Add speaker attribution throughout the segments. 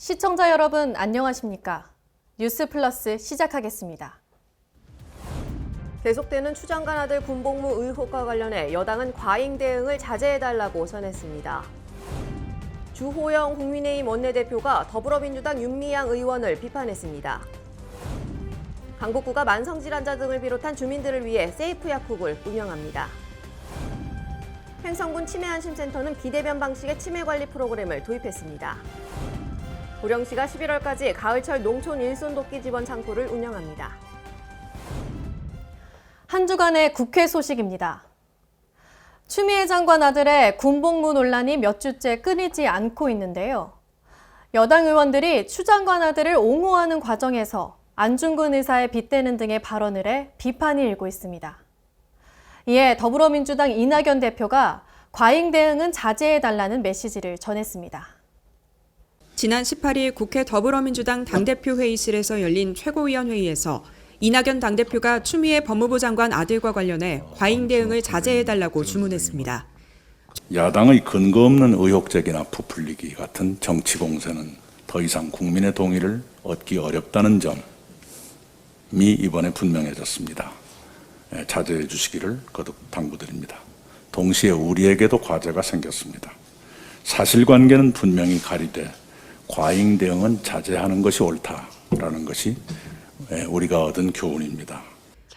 Speaker 1: 시청자 여러분 안녕하십니까? 뉴스 플러스 시작하겠습니다. 계속되는 추장관 아들 군복무 의혹과 관련해 여당은 과잉 대응을 자제해달라고 전했습니다. 주호영 국민의힘 원내대표가 더불어민주당 윤미향 의원을 비판했습니다. 강북구가 만성질환자 등을 비롯한 주민들을 위해 세이프 약국을 운영합니다. 횡성군 치매안심센터는 비대면 방식의 치매관리 프로그램을 도입했습니다. 고령시가 11월까지 가을철 농촌 일손돕기 지원 창구를 운영합니다. 한 주간의 국회 소식입니다. 추미애 장관 아들의 군복무 논란이 몇 주째 끊이지 않고 있는데요. 여당 의원들이 추 장관 아들을 옹호하는 과정에서 안중근 의사에 빗대는 등의 발언을 해 비판이 일고 있습니다. 이에 더불어민주당 이낙연 대표가 과잉 대응은 자제해달라는 메시지를 전했습니다.
Speaker 2: 지난 18일 국회 더불어민주당 당대표 회의실에서 열린 최고위원회의에서 이낙연 당대표가 추미애 법무부 장관 아들과 관련해 과잉 대응을 자제해달라고 주문했습니다.
Speaker 3: 야당의 근거 없는 의혹 제기나 부풀리기 같은 정치 공세는 더 이상 국민의 동의를 얻기 어렵다는 점이 이번에 분명해졌습니다. 자제해 주시기를 거듭 당부드립니다. 동시에 우리에게도 과제가 생겼습니다. 사실관계는 분명히 가리되 과잉 대응은 자제하는 것이 옳다라는 것이 우리가 얻은 교훈입니다.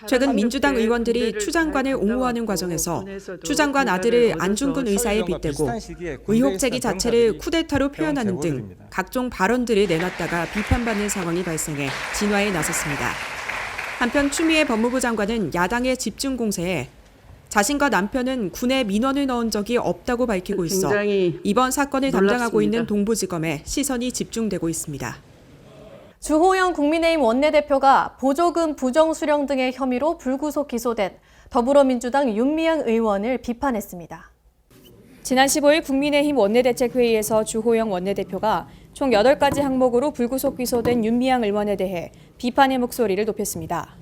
Speaker 2: 최근 민주당 의원들이 추 장관을 옹호하는 과정에서 추 장관 아들을 안중근 의사에 빗대고 의혹 제기 자체를 쿠데타로 표현하는 등 각종 발언들을 내놨다가 비판받는 상황이 발생해 진화에 나섰습니다. 한편 추미애 법무부 장관은 야당의 집중 공세에 자신과 남편은 군에 민원을 넣은 적이 없다고 밝히고 있어 이번 사건을 담당하고 있는 동부지검에 시선이 집중되고 있습니다.
Speaker 1: 주호영 국민의힘 원내대표가 보조금 부정수령 등의 혐의로 불구속 기소된 더불어민주당 윤미향 의원을 비판했습니다.
Speaker 4: 지난 15일 국민의힘 원내대책회의에서 주호영 원내대표가 총 8가지 항목으로 불구속 기소된 윤미향 의원에 대해 비판의 목소리를 높였습니다.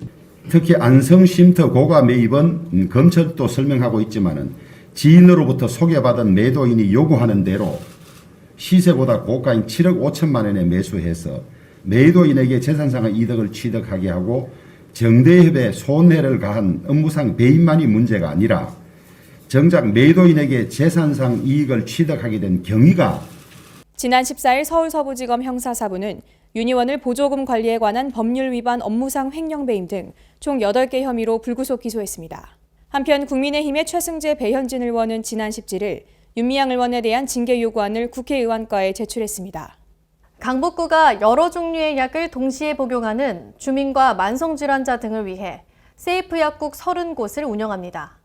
Speaker 5: 특히 안성쉼터 고가 매입은 검찰도 설명하고 있지만은 지인으로부터 소개받은 매도인이 요구하는 대로 시세보다 고가인 7억 5천만 원에 매수해서 매도인에게 재산상의 이득을 취득하게 하고 정대협에 손해를 가한 업무상 배임만이 문제가 아니라 정작 매도인에게 재산상 이익을 취득하게 된 경위가
Speaker 4: 지난 14일 서울서부지검 형사사부는 윤 의원을 보조금 관리에 관한 법률 위반 업무상 횡령 배임 등 총 8개 혐의로 불구속 기소했습니다. 한편 국민의힘의 최승재 배현진 의원은 지난 17일 윤미향 의원에 대한 징계 요구안을 국회의원과에 제출했습니다.
Speaker 1: 강북구가 여러 종류의 약을 동시에 복용하는 주민과 만성질환자 등을 위해 세이프 약국 30곳을 운영합니다.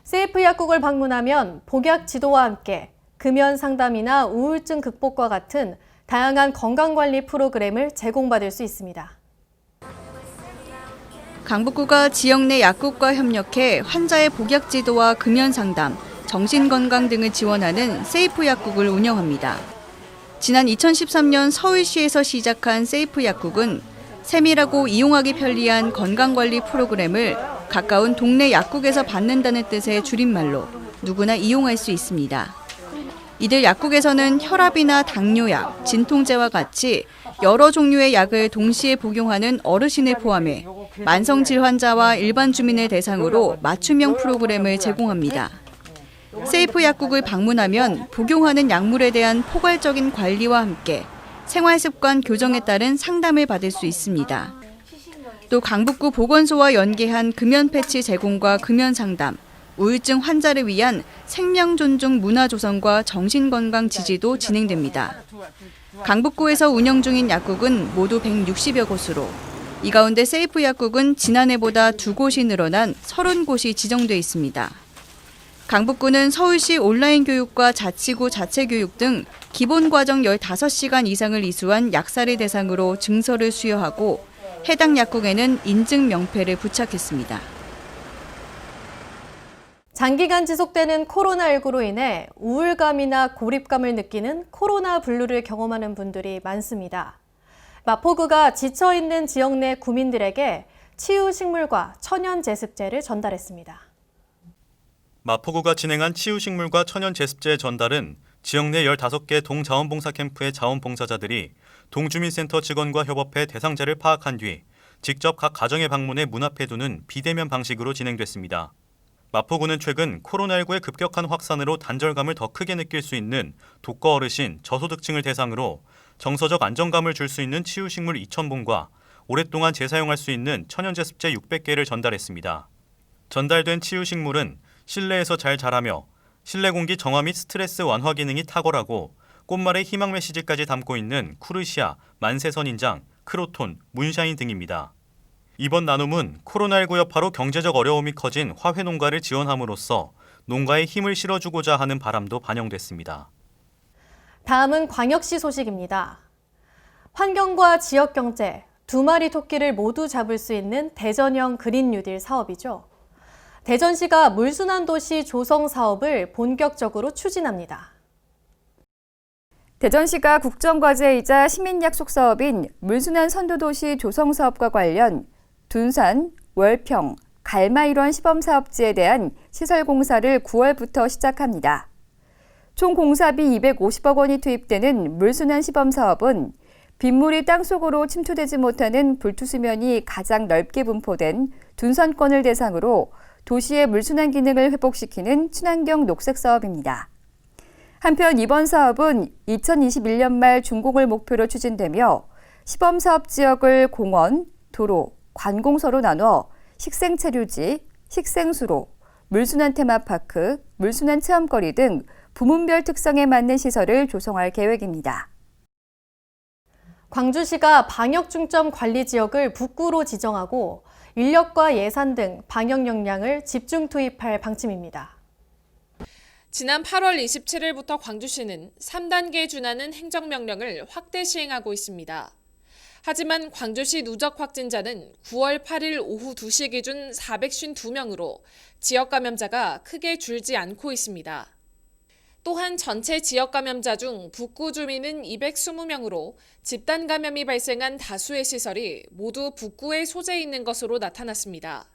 Speaker 1: 세이프 약국을 방문하면 복약 지도와 함께 금연 상담이나 우울증 극복과 같은 다양한 건강관리 프로그램을 제공받을 수 있습니다.
Speaker 6: 강북구가 지역 내 약국과 협력해 환자의 복약 지도와 금연 상담, 정신건강 등을 지원하는 세이프 약국을 운영합니다. 지난 2013년 서울시에서 시작한 세이프 약국은 세밀하고 이용하기 편리한 건강관리 프로그램을 가까운 동네 약국에서 받는다는 뜻의 줄임말로 누구나 이용할 수 있습니다. 이들 약국에서는 혈압이나 당뇨약, 진통제와 같이 여러 종류의 약을 동시에 복용하는 어르신을 포함해 만성질 환자와 일반 주민을 대상으로 맞춤형 프로그램을 제공합니다. 세이프 약국을 방문하면 복용하는 약물에 대한 포괄적인 관리와 함께 생활습관 교정에 따른 상담을 받을 수 있습니다. 또 강북구 보건소와 연계한 금연 패치 제공과 금연 상담, 우울증 환자를 위한 생명 존중 문화 조성과 정신건강 지지도 진행됩니다. 강북구에서 운영 중인 약국은 모두 160여 곳으로 이 가운데 세이프 약국은 지난해보다 2곳이 늘어난 30곳이 지정돼 있습니다. 강북구는 서울시 온라인 교육과 자치구 자체교육 등 기본과정 15시간 이상을 이수한 약사를 대상으로 증서를 수여하고 해당 약국에는 인증 명패를 부착했습니다.
Speaker 1: 장기간 지속되는 코로나19로 인해 우울감이나 고립감을 느끼는 코로나 블루를 경험하는 분들이 많습니다. 마포구가 지쳐있는 지역 내 구민들에게 치유식물과 천연제습제를 전달했습니다.
Speaker 7: 마포구가 진행한 치유식물과 천연제습제 전달은 지역 내 15개 동자원봉사 캠프의 자원봉사자들이 동주민센터 직원과 협업해 대상자를 파악한 뒤 직접 각 가정에 방문해 문 앞에 두는 비대면 방식으로 진행됐습니다. 마포구는 최근 코로나19의 급격한 확산으로 단절감을 더 크게 느낄 수 있는 독거 어르신, 저소득층을 대상으로 정서적 안정감을 줄 수 있는 치유식물 2,000봉과 오랫동안 재사용할 수 있는 천연제습제 600개를 전달했습니다. 전달된 치유식물은 실내에서 잘 자라며 실내 공기 정화 및 스트레스 완화 기능이 탁월하고 꽃말의 희망 메시지까지 담고 있는 쿠르시아, 만세선인장, 크로톤, 문샤인 등입니다. 이번 나눔은 코로나19 여파로 경제적 어려움이 커진 화훼 농가를 지원함으로써 농가에 힘을 실어주고자 하는 바람도 반영됐습니다.
Speaker 1: 다음은 광역시 소식입니다. 환경과 지역경제, 두 마리 토끼를 모두 잡을 수 있는 대전형 그린 뉴딜 사업이죠. 대전시가 물순환 도시 조성 사업을 본격적으로 추진합니다.
Speaker 8: 대전시가 국정과제이자 시민약속 사업인 물순환 선도도시 조성 사업과 관련 둔산, 월평, 갈마 일원 시범사업지에 대한 시설 공사를 9월부터 시작합니다. 총 공사비 250억 원이 투입되는 물순환 시범사업은 빗물이 땅속으로 침투되지 못하는 불투수면이 가장 넓게 분포된 둔산권을 대상으로 도시의 물순환 기능을 회복시키는 친환경 녹색 사업입니다. 한편 이번 사업은 2021년 말 준공을 목표로 추진되며 시범사업 지역을 공원, 도로, 관공서로 나눠 식생체류지, 식생수로, 물순환 테마파크, 물순환 체험거리 등 부문별 특성에 맞는 시설을 조성할 계획입니다.
Speaker 1: 광주시가 방역중점 관리지역을 북구로 지정하고 인력과 예산 등 방역 역량을 집중 투입할 방침입니다.
Speaker 9: 지난 8월 27일부터 광주시는 3단계에 준하는 행정명령을 확대 시행하고 있습니다. 하지만 광주시 누적 확진자는 9월 8일 오후 2시 기준 452명으로 지역 감염자가 크게 줄지 않고 있습니다. 또한 전체 지역 감염자 중 북구 주민은 220명으로 집단 감염이 발생한 다수의 시설이 모두 북구에 소재 있는 것으로 나타났습니다.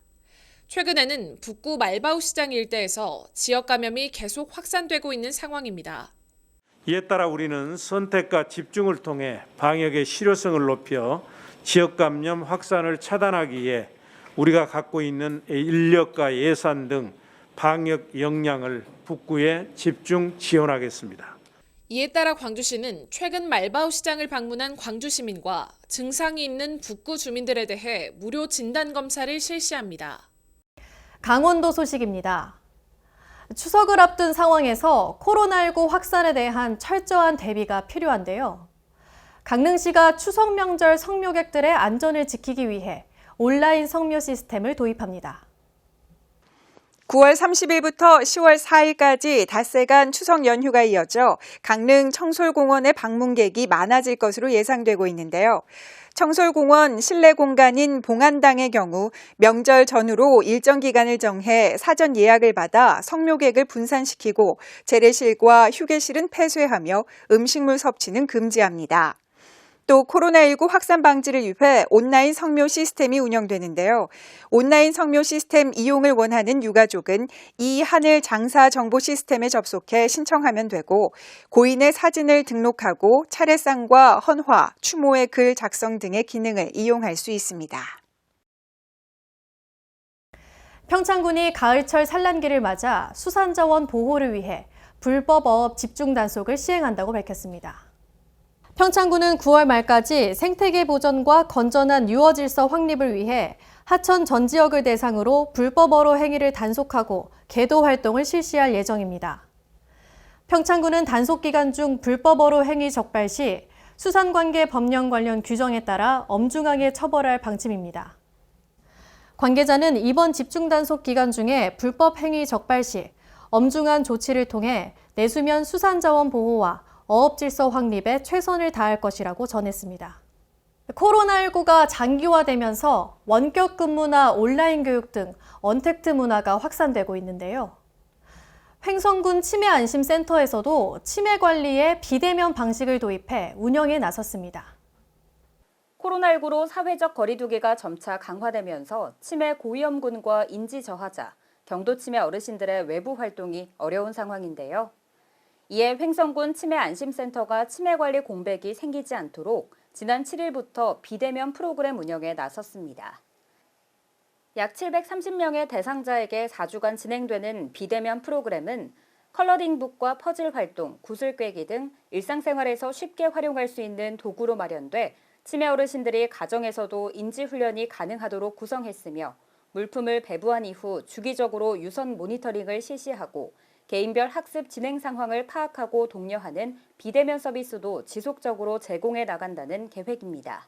Speaker 9: 최근에는 북구 말바우 시장 일대에서 지역 감염이 계속 확산되고 있는 상황입니다.
Speaker 10: 이에 따라 우리는 선택과 집중을 통해 방역의 실효성을 높여 지역 감염 확산을 차단하기 위해 우리가 갖고 있는 인력과 예산 등 방역 역량을 북구에 집중 지원하겠습니다.
Speaker 9: 이에 따라 광주시는 최근 말바우 시장을 방문한 광주 시민과 증상이 있는 북구 주민들에 대해 무료 진단 검사를 실시합니다.
Speaker 1: 강원도 소식입니다. 추석을 앞둔 상황에서 코로나19 확산에 대한 철저한 대비가 필요한데요. 강릉시가 추석 명절 성묘객들의 안전을 지키기 위해 온라인 성묘 시스템을 도입합니다.
Speaker 11: 9월 30일부터 10월 4일까지 닷새간 추석 연휴가 이어져 강릉 청솔공원의 방문객이 많아질 것으로 예상되고 있는데요. 청솔공원 실내 공간인 봉안당의 경우 명절 전후로 일정 기간을 정해 사전 예약을 받아 성묘객을 분산시키고 재래실과 휴게실은 폐쇄하며 음식물 섭취는 금지합니다. 또 코로나19 확산 방지를 위해 온라인 성묘 시스템이 운영되는데요. 온라인 성묘 시스템 이용을 원하는 유가족은 이 하늘 장사 정보 시스템에 접속해 신청하면 되고 고인의 사진을 등록하고 차례상과 헌화, 추모의 글 작성 등의 기능을 이용할 수 있습니다.
Speaker 1: 평창군이 가을철 산란기를 맞아 수산자원 보호를 위해 불법 어업 집중 단속을 시행한다고 밝혔습니다. 평창군은 9월 말까지 생태계 보전과 건전한 유어 질서 확립을 위해 하천 전 지역을 대상으로 불법 어로 행위를 단속하고 계도 활동을 실시할 예정입니다. 평창군은 단속 기간 중 불법 어로 행위 적발 시 수산관계 법령 관련 규정에 따라 엄중하게 처벌할 방침입니다. 관계자는 이번 집중 단속 기간 중에 불법 행위 적발 시 엄중한 조치를 통해 내수면 수산자원 보호와 어업 질서 확립에 최선을 다할 것이라고 전했습니다. 코로나19가 장기화되면서 원격 근무나 온라인 교육 등 언택트 문화가 확산되고 있는데요. 횡성군 치매안심센터에서도 치매 관리에 비대면 방식을 도입해 운영에 나섰습니다.
Speaker 12: 코로나19로 사회적 거리두기가 점차 강화되면서 치매 고위험군과 인지 저하자, 경도 치매 어르신들의 외부 활동이 어려운 상황인데요. 이에 횡성군 치매안심센터가 치매관리 공백이 생기지 않도록 지난 7일부터 비대면 프로그램 운영에 나섰습니다. 약 730명의 대상자에게 4주간 진행되는 비대면 프로그램은 컬러링북과 퍼즐 활동, 구슬 꿰기 등 일상생활에서 쉽게 활용할 수 있는 도구로 마련돼 치매 어르신들이 가정에서도 인지훈련이 가능하도록 구성했으며 물품을 배부한 이후 주기적으로 유선 모니터링을 실시하고 개인별 학습 진행 상황을 파악하고 독려하는 비대면 서비스도 지속적으로 제공해 나간다는 계획입니다.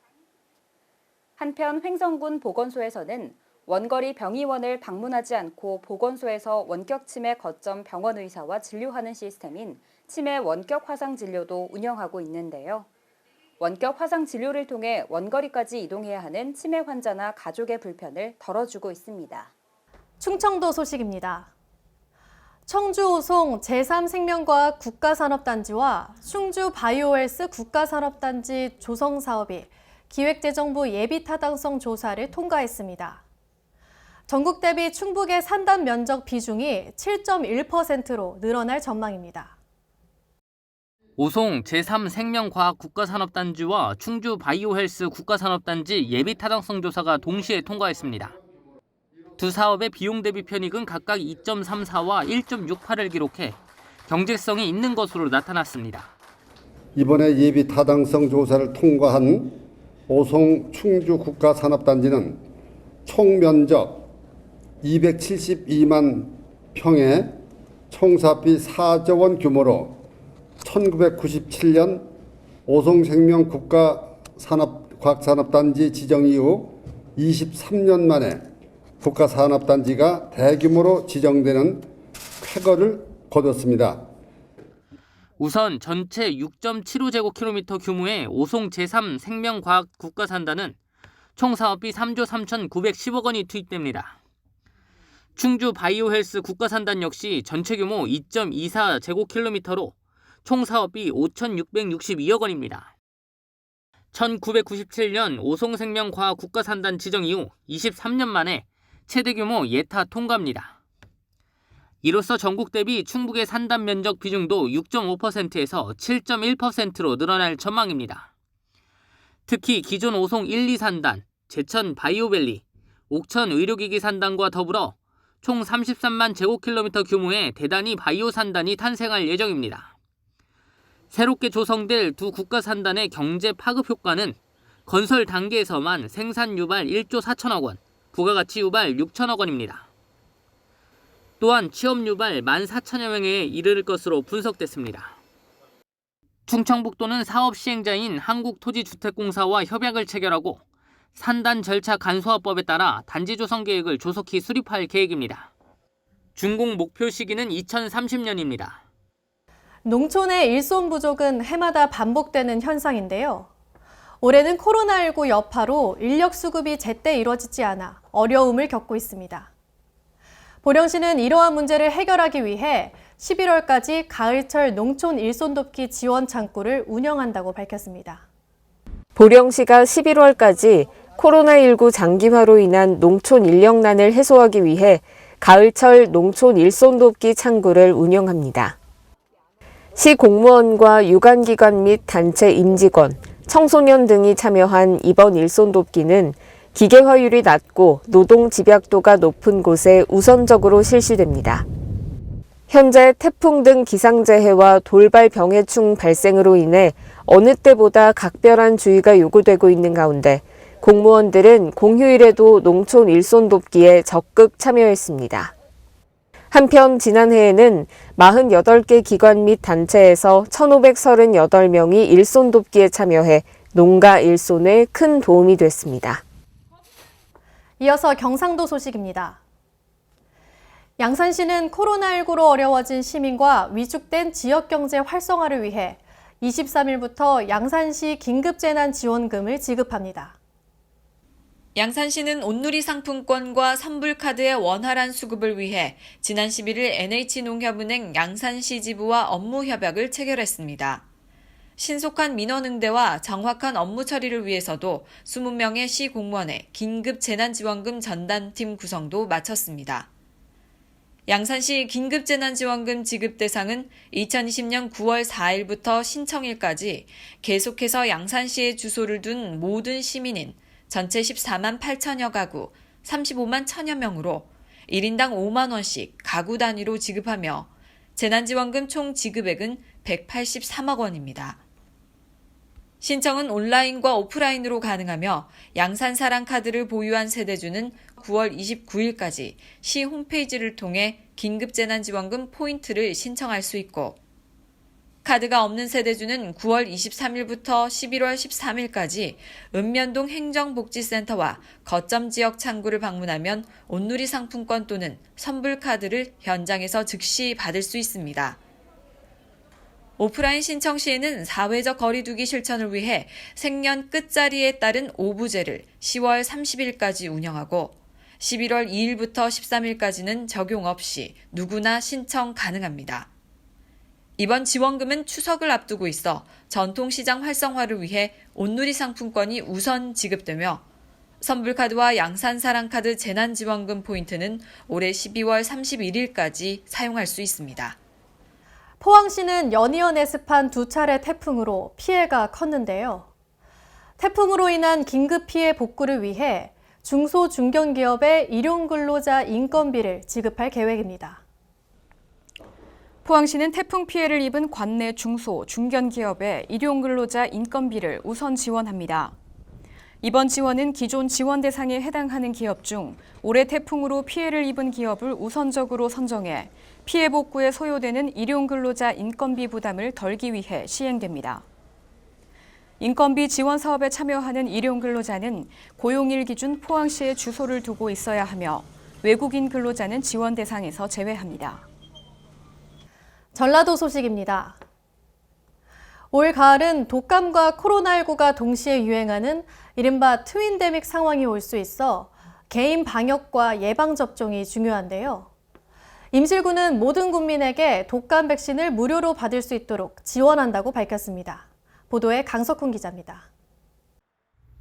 Speaker 12: 한편 횡성군 보건소에서는 원거리 병의원을 방문하지 않고 보건소에서 원격 치매 거점 병원 의사와 진료하는 시스템인 치매 원격 화상 진료도 운영하고 있는데요. 원격 화상 진료를 통해 원거리까지 이동해야 하는 치매 환자나 가족의 불편을 덜어주고 있습니다.
Speaker 1: 충청도 소식입니다. 청주 오송 제3생명과학 국가산업단지와 충주 바이오헬스 국가산업단지 조성 사업이 기획재정부 예비타당성 조사를 통과했습니다. 전국 대비 충북의 산단 면적 비중이 7.1%로 늘어날 전망입니다.
Speaker 13: 오송 제3생명과학 국가산업단지와 충주 바이오헬스 국가산업단지 예비타당성 조사가 동시에 통과했습니다. 두 사업의 비용 대비 편익은 각각 2.34와 1.68을 기록해 경제성이 있는 것으로 나타났습니다. 이번에 예비타당성 조사를 통과한 오송 충주 국가산업단지는 총 면적 272만 평에 총사비 4조 원 규모로 1997년 오송생명 국가과학산업단지 지정 이후 23년 만에 국가산업단지가 대규모로 지정되는 쾌거를 거뒀습니다. 우선 전체 6.75제곱킬로미터 규모의 오송 제3생명과학 국가산단은 총 사업비 3조 3,910억 원이 투입됩니다. 충주 바이오헬스 국가산단 역시 전체 규모 2.24제곱킬로미터로 총 사업비 5,662억 원입니다. 1997년 오송생명과학 국가산단 지정 이후 23년 만에 최대 규모 예타 통과입니다. 이로써 전국 대비 충북의 산단 면적 비중도 6.5%에서 7.1%로 늘어날 전망입니다. 특히 기존 오송 1, 2산단, 제천 바이오밸리, 옥천 의료기기 산단과 더불어 총 33만 제곱킬로미터 규모의 대단위 바이오 산단이 탄생할 예정입니다. 새롭게 조성될 두 국가산단의 경제 파급 효과는 건설 단계에서만 생산 유발 1조 4천억 원, 부가가치 유발 6천억 원입니다. 또한 취업 유발 14,000여 명에 이르를 것으로 분석됐습니다. 충청북도는 사업 시행자인 한국토지주택공사와 협약을 체결하고 산단 절차 간소화법에 따라 단지 조성 계획을 조속히 수립할 계획입니다. 준공 목표 시기는 2030년입니다.
Speaker 1: 농촌의 일손 부족은 해마다 반복되는 현상인데요. 올해는 코로나19 여파로 인력 수급이 제때 이뤄지지 않아 어려움을 겪고 있습니다. 보령시는 이러한 문제를 해결하기 위해 11월까지 가을철 농촌 일손 돕기 지원 창구를 운영한다고 밝혔습니다.
Speaker 14: 보령시가 11월까지 코로나19 장기화로 인한 농촌 인력난을 해소하기 위해 가을철 농촌 일손 돕기 창구를 운영합니다. 시 공무원과 유관기관 및 단체 임직원, 청소년 등이 참여한 이번 일손 돕기는 기계화율이 낮고 노동 집약도가 높은 곳에 우선적으로 실시됩니다. 현재 태풍 등 기상재해와 돌발 병해충 발생으로 인해 어느 때보다 각별한 주의가 요구되고 있는 가운데 공무원들은 공휴일에도 농촌 일손 돕기에 적극 참여했습니다. 한편 지난해에는 48개 기관 및 단체에서 1,538명이 일손 돕기에 참여해 농가 일손에 큰 도움이 됐습니다.
Speaker 1: 이어서 경상도 소식입니다. 양산시는 코로나19로 어려워진 시민과 위축된 지역경제 활성화를 위해 23일부터 양산시 긴급재난지원금을 지급합니다.
Speaker 6: 양산시는 온누리 상품권과 선불카드의 원활한 수급을 위해 지난 11일 NH농협은행 양산시 지부와 업무 협약을 체결했습니다. 신속한 민원응대와 정확한 업무 처리를 위해서도 20명의 시 공무원의 긴급 재난지원금 전담팀 구성도 마쳤습니다. 양산시 긴급재난지원금 지급 대상은 2020년 9월 4일부터 신청일까지 계속해서 양산시에 주소를 둔 모든 시민인 전체 14만 8천여 가구 35만 1천여 명으로 1인당 5만 원씩 가구 단위로 지급하며 재난지원금 총 지급액은 183억 원입니다. 신청은 온라인과 오프라인으로 가능하며 양산사랑카드를 보유한 세대주는 9월 29일까지 시 홈페이지를 통해 긴급재난지원금 포인트를 신청할 수 있고 카드가 없는 세대주는 9월 23일부터 11월 13일까지 읍면동 행정복지센터와 거점 지역 창구를 방문하면 온누리 상품권 또는 선불카드를 현장에서 즉시 받을 수 있습니다. 오프라인 신청 시에는 사회적 거리 두기 실천을 위해 생년 끝자리에 따른 오부제를 10월 30일까지 운영하고 11월 2일부터 13일까지는 적용 없이 누구나 신청 가능합니다. 이번 지원금은 추석을 앞두고 있어 전통시장 활성화를 위해 온누리 상품권이 우선 지급되며 선불카드와 양산사랑카드 재난지원금 포인트는 올해 12월 31일까지 사용할 수 있습니다.
Speaker 1: 포항시는 연이언에 습한 2차례 태풍으로 피해가 컸는데요. 태풍으로 인한 긴급 피해 복구를 위해 중소 중견기업의 일용근로자 인건비를 지급할 계획입니다.
Speaker 4: 포항시는 태풍 피해를 입은 관내 중소, 중견기업의 일용근로자 인건비를 우선 지원합니다. 이번 지원은 기존 지원 대상에 해당하는 기업 중 올해 태풍으로 피해를 입은 기업을 우선적으로 선정해 피해 복구에 소요되는 일용근로자 인건비 부담을 덜기 위해 시행됩니다. 인건비 지원 사업에 참여하는 일용근로자는 고용일 기준 포항시에 주소를 두고 있어야 하며 외국인 근로자는 지원 대상에서 제외합니다.
Speaker 1: 전라도 소식입니다. 올 가을은 독감과 코로나19가 동시에 유행하는 이른바 트윈데믹 상황이 올 수 있어 개인 방역과 예방접종이 중요한데요. 임실군은 모든 국민에게 독감 백신을 무료로 받을 수 있도록 지원한다고 밝혔습니다. 보도에 강석훈 기자입니다.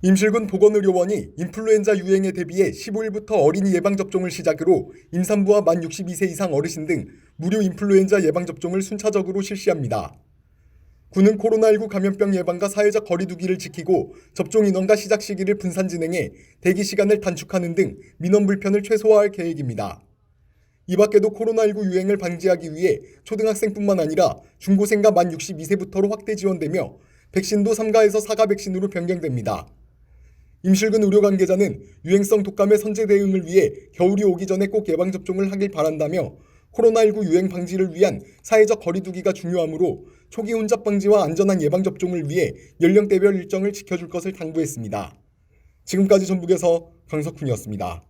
Speaker 15: 임실군 보건의료원이 인플루엔자 유행에 대비해 15일부터 어린이 예방접종을 시작으로 임산부와 만 62세 이상 어르신 등 무료 인플루엔자 예방접종을 순차적으로 실시합니다. 군은 코로나19 감염병 예방과 사회적 거리 두기를 지키고 접종 인원과 시작 시기를 분산 진행해 대기 시간을 단축하는 등 민원 불편을 최소화할 계획입니다. 이 밖에도 코로나19 유행을 방지하기 위해 초등학생뿐만 아니라 중고생과 만 62세부터로 확대 지원되며 백신도 3가에서 4가 백신으로 변경됩니다. 임실군 의료 관계자는 유행성 독감의 선제 대응을 위해 겨울이 오기 전에 꼭 예방접종을 하길 바란다며 코로나19 유행 방지를 위한 사회적 거리 두기가 중요하므로 초기 혼잡 방지와 안전한 예방접종을 위해 연령대별 일정을 지켜줄 것을 당부했습니다. 지금까지 전북에서 강석훈이었습니다.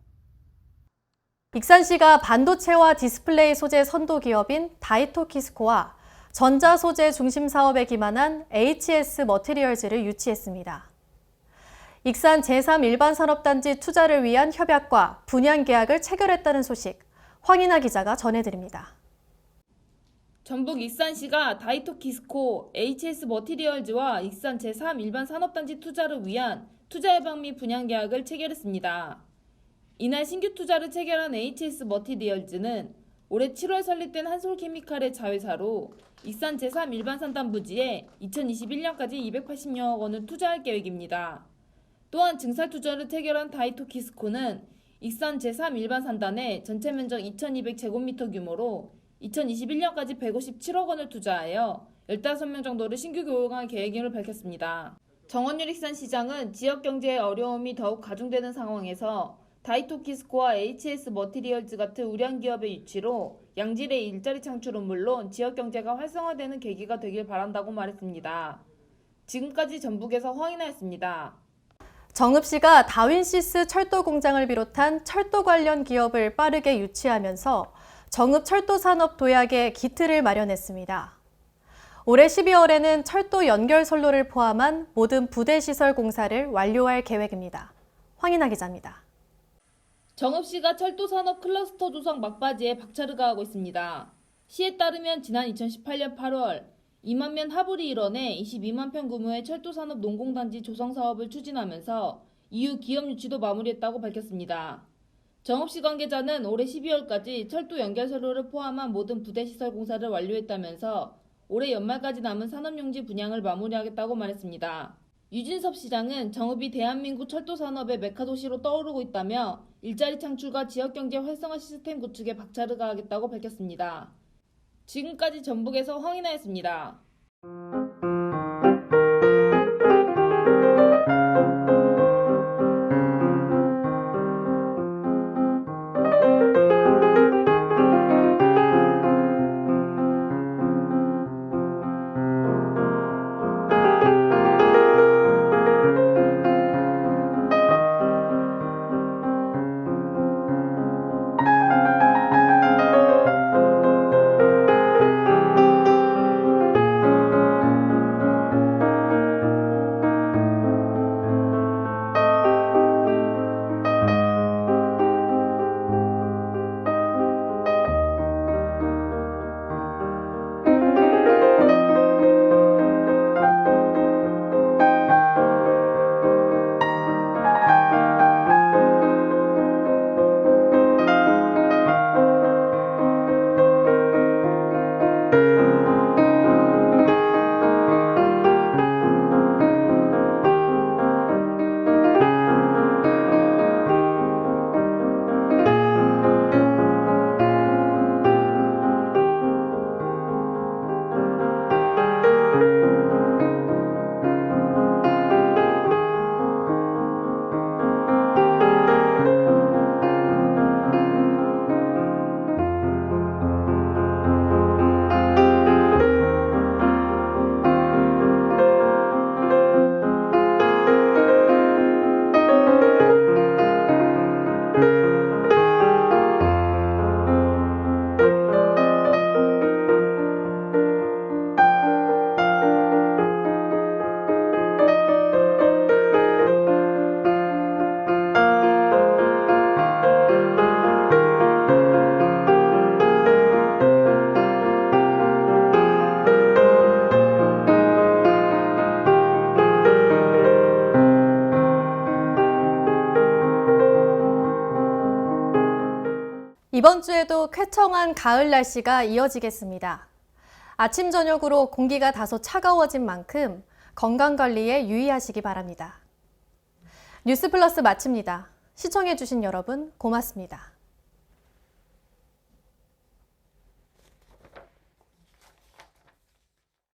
Speaker 1: 익산시가 반도체와 디스플레이 소재 선도 기업인 다이토키스코와 전자소재 중심 사업에 기반한 HS 머티리얼즈를 유치했습니다. 익산 제3일반산업단지 투자를 위한 협약과 분양 계약을 체결했다는 소식, 황인아 기자가 전해드립니다.
Speaker 16: 전북 익산시가 다이토키스코, HS 머티리얼즈와 익산 제3일반산업단지 투자를 위한 투자예방 및 분양 계약을 체결했습니다. 이날 신규 투자를 체결한 HS 머티리얼즈는 올해 7월 설립된 한솔케미칼의 자회사로 익산 제3일반산단 부지에 2021년까지 280여 원을 투자할 계획입니다. 또한 증설투자를 체결한 다이토키스코는 익산 제3일반산단에 전체 면적 2200제곱미터 규모로 2021년까지 157억 원을 투자하여 15명 정도를 신규 고용할 계획임을 밝혔습니다. 정원율 익산시장은 지역경제의 어려움이 더욱 가중되는 상황에서 다이토키스코와 HS 머티리얼즈 같은 우량기업의 유치로 양질의 일자리 창출은 물론 지역경제가 활성화되는 계기가 되길 바란다고 말했습니다. 지금까지 전북에서 황인아였습니다.
Speaker 1: 정읍시가 다윈시스 철도 공장을 비롯한 철도 관련 기업을 빠르게 유치하면서 정읍철도산업 도약의 기틀을 마련했습니다. 올해 12월에는 철도 연결선로를 포함한 모든 부대시설 공사를 완료할 계획입니다. 황인아 기자입니다.
Speaker 16: 정읍시가 철도산업 클러스터 조성 막바지에 박차를 가하고 있습니다. 시에 따르면 지난 2018년 8월 2만 면 하불이 일원해 22만 평 규모의 철도산업 농공단지 조성 사업을 추진하면서 이후 기업 유치도 마무리했다고 밝혔습니다. 정읍시 관계자는 올해 12월까지 철도 연결선로를 포함한 모든 부대시설 공사를 완료했다면서 올해 연말까지 남은 산업용지 분양을 마무리하겠다고 말했습니다. 유진섭 시장은 정읍이 대한민국 철도 산업의 메카도시로 떠오르고 있다며 일자리 창출과 지역경제 활성화 시스템 구축에 박차를 가하겠다고 밝혔습니다. 지금까지 전북에서 황인아였습니다.
Speaker 1: 이번 주에도 쾌청한 가을 날씨가 이어지겠습니다. 아침 저녁으로 공기가 다소 차가워진 만큼 건강관리에 유의하시기 바랍니다. 뉴스플러스 마칩니다. 시청해주신 여러분 고맙습니다.